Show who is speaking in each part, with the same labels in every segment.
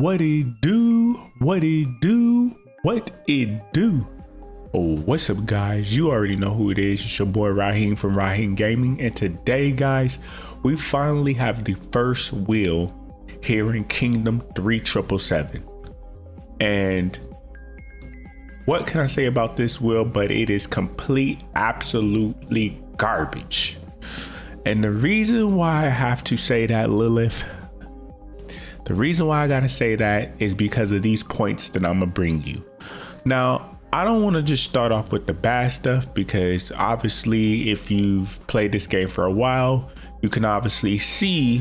Speaker 1: What it do? What it do? What it do? Oh, what's up, guys? You already know who it is. It's your boy Raheem from Raheem Gaming, and today, guys, we finally have the first wheel here in Kingdom 3777. And what can I say about this wheel? But it is complete, absolutely garbage. And the reason why I have to say that, Lilith, the reason why I gotta say that is because of these points that I'm gonna bring you. Now, I don't want to just start off with the bad stuff, because obviously if you've played this game for a while, you can obviously see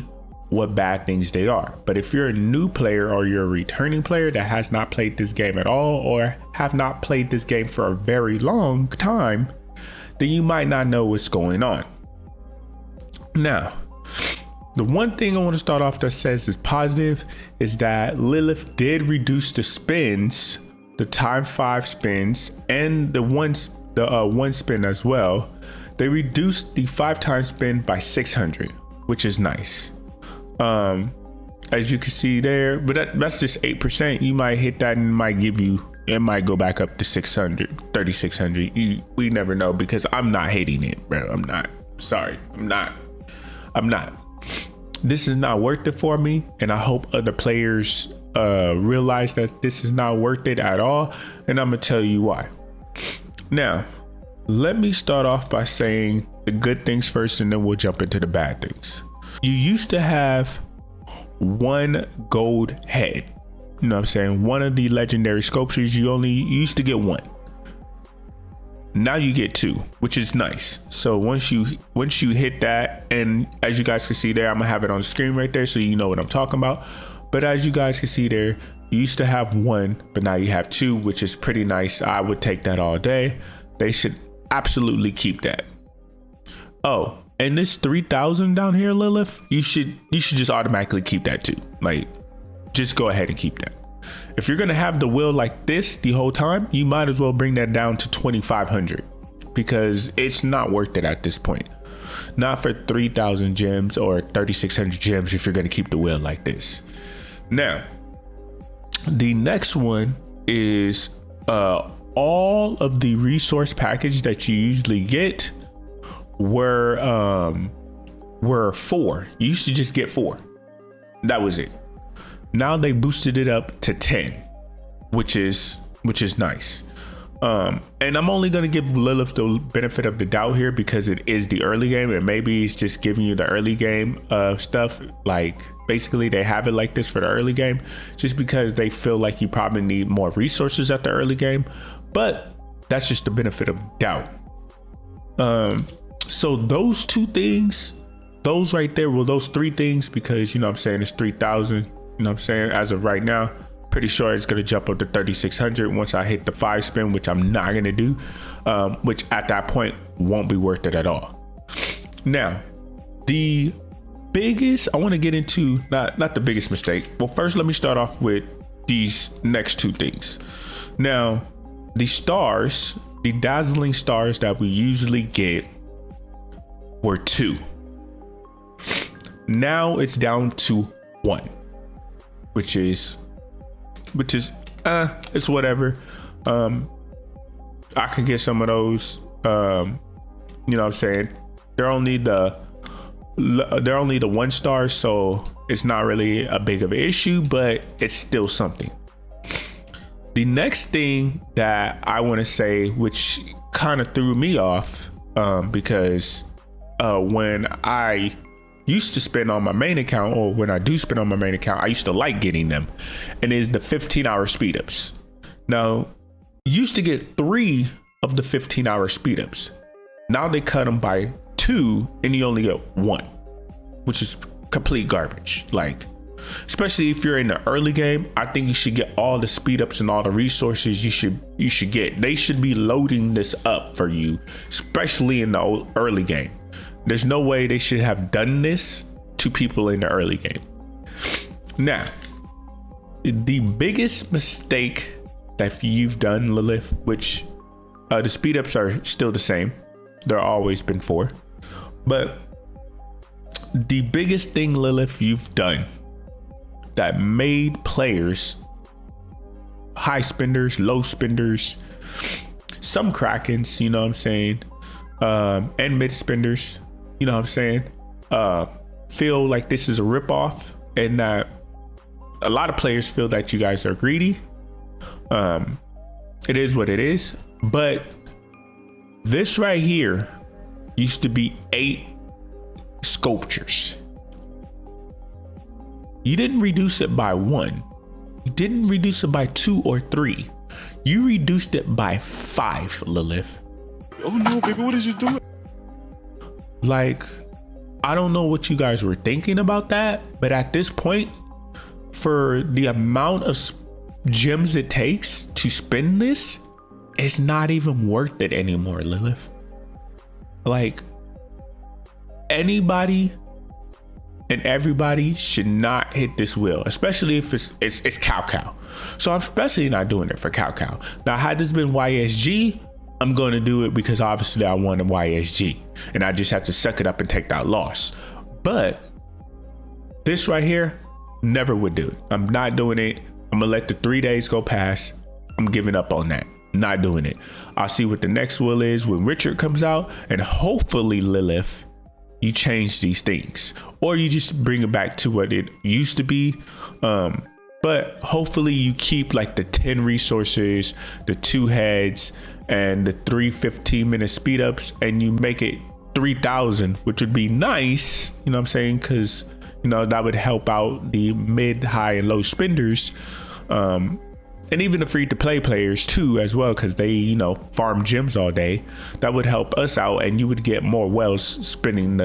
Speaker 1: what bad things they are. But if you're a new player or you're a returning player that has not played this game at all, or have not played this game for a very long time, then you might not know what's going on. Now, the one thing I want to start off that says is positive is that Lilith did reduce the spins, the time 5 spins, and the one spin as well. They reduced the 5 times spin by 600, which is nice. As you can see there, but that's just 8%. You might hit that and it might give you, it might go back up to 600, 3600. We never know, because I'm not hating it, bro. I'm not. Sorry, I'm not. This is not worth it for me, and I hope other players realize that this is not worth it at all, and I'm gonna tell you why. Now, let me start off by saying the good things first, and then we'll jump into the bad things. You used to have one gold head, you know what I'm saying? One of the legendary sculptures, you used to get one. Now you get 2, which is nice. So once you hit that, and as you guys can see there, I'm gonna have it on the screen right there so you know what I'm talking about. But as you guys can see there, you used to have 1, but now you have 2, which is pretty nice. I would take that all day. They should absolutely keep that. Oh, and this 3000 down here, Lilith, you should just automatically keep that too. Like, just go ahead and keep that. If you're gonna have the wheel like this the whole time, you might as well bring that down to 2500, because it's not worth it at this point. Not for 3000 gems or 3600 gems if you're gonna keep the wheel like this. Now, the next one is all of the resource package that you usually get were 4. You used to just get 4. That was it. Now they boosted it up to 10, which is nice. And I'm only going to give Lilith the benefit of the doubt here, because it is the early game, and maybe it's just giving you the early game stuff. Like, basically they have it like this for the early game, just because they feel like you probably need more resources at the early game. But that's just the benefit of doubt. So those 2 things, those right there, well, those 3 things, because, you know what I'm saying, it's 3000. You know what I'm saying? As of right now, pretty sure it's going to jump up to 3600 once I hit the 5 spin, which I'm not going to do, which at that point won't be worth it at all. Now, the biggest, I want to get into, not the biggest mistake. Well, first, let me start off with these next 2 things. Now, the stars, the dazzling stars that we usually get were 2. Now it's down to 1. Which is it's whatever. I can get some of those. You know what I'm saying? They're only the 1 star, so it's not really a big of an issue, but it's still something. The next thing that I want to say, which kind of threw me off, because when I used to spend on my main account, or when I do spend on my main account, I used to like getting them, and it's the 15-hour speed ups. Now, you used to get 3 of the 15-hour speed ups. Now they cut them by 2, and you only get 1, which is complete garbage. Like, especially if you're in the early game, I think you should get all the speed ups and all the resources you should get. They should be loading this up for you, especially in the early game. There's no way they should have done this to people in the early game. Now, the biggest mistake that you've done, Lilith, which the speed ups are still the same. They're always been 4. But the biggest thing, Lilith, you've done that made players high spenders, low spenders, some Krakens, you know what I'm saying, and mid spenders, you know what I'm saying, feel like this is a ripoff, and that a lot of players feel that you guys are greedy. It is what it is, but this right here used to be 8 sculptures. You didn't reduce it by 1. You didn't reduce it by 2 or 3. You reduced it by 5, Lilith.
Speaker 2: Oh no, baby, what is you doing?
Speaker 1: Like, I don't know what you guys were thinking about that, but at this point, for the amount of gems it takes to spend this, it's not even worth it anymore, Lilith. Like, anybody and everybody should not hit this wheel, especially if it's Cow. So I'm especially not doing it for Cow. Now, had this been YSG, I'm going to do it because obviously I won a YSG and I just have to suck it up and take that loss. But this right here, never would do it. I'm not doing it. I'm gonna let the 3 days go past. I'm giving up on that. Not doing it. I'll see what the next will is when Richard comes out, and hopefully, Lilith, you change these things, or you just bring it back to what it used to be. But hopefully you keep like the 10 resources, the 2 heads, and the 3 15-minute speed ups, and you make it 3,000, which would be nice, you know what I'm saying? Because, you know, that would help out the mid, high, and low spenders. And even the free to play players too, as well, because they, you know, farm gems all day. That would help us out, and you would get more whales spinning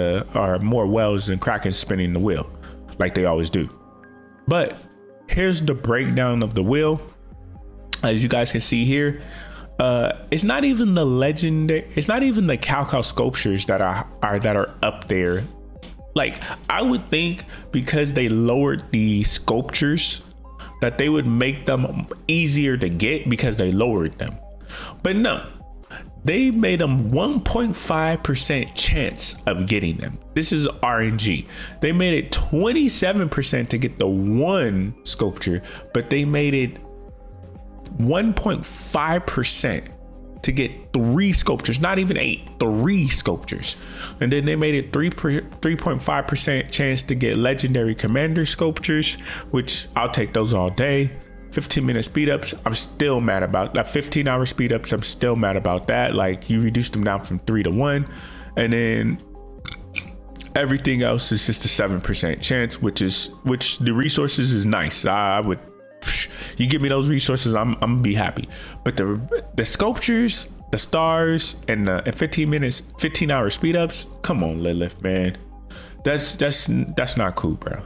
Speaker 1: more whales than Kraken spinning the wheel, like they always do. But here's the breakdown of the wheel. As you guys can see here, it's not even the legendary, it's not even the Cow sculptures that are up there. Like, I would think because they lowered the sculptures that they would make them easier to get because they lowered them. But no, they made them 1.5% chance of getting them. This is RNG. They made it 27% to get the 1 sculpture, but they made it 1.5% to get 3 sculptures, not even 8, 3 sculptures. And then they made it 3.5% chance to get legendary commander sculptures, which I'll take those all day. 15-minute speed ups, I'm still mad about that. 15-hour speed ups, I'm still mad about that. Like, you reduced them down from 3 to 1, and then everything else is just a 7% chance, which the resources is nice. I would, you give me those resources, I'm gonna be happy. But the sculptures, the stars, and 15-hour speed ups, come on, Lilith, man, that's not cool, bro.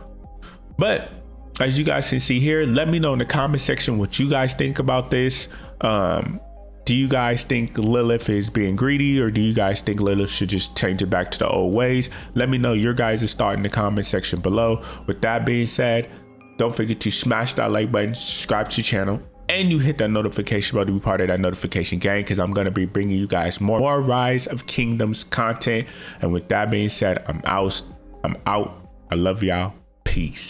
Speaker 1: But as you guys can see here, let me know in the comment section what you guys think about this. Do you guys think Lilith is being greedy, or do you guys think Lilith should just change it back to the old ways? Let me know your guys' thought in the comment section below. With that being said, don't forget to smash that like button, subscribe to the channel, and you hit that notification bell to be part of that notification gang, because I'm going to be bringing you guys more Rise of Kingdoms content. And with that being said, I'm out. I love y'all. Peace.